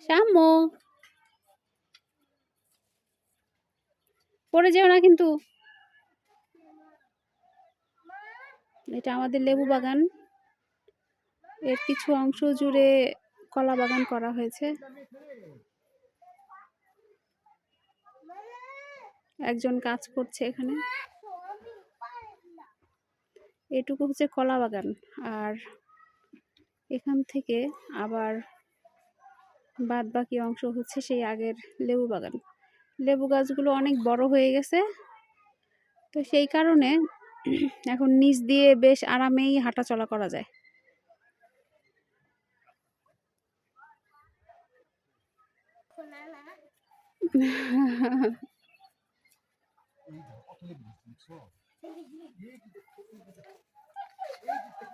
শাম্মু, পড়ে যেও না কিন্তু। এটা আমাদের লেবু বাগান। এর কিছু অংশ জুড়ে কলা বাগান করা হয়েছে। একজন কাজ করছে এখানে। এটুকু হচ্ছে কলা বাগান, আর এখান থেকে আবার বাদ বাকি অংশ হচ্ছে সেই আগের লেবু বাগান। লেবু গাছগুলো অনেক বড় হয়ে গেছে, তো সেই কারণে এখন নিচ দিয়ে বেশ আরামেই হাঁটা চলা করা যায়।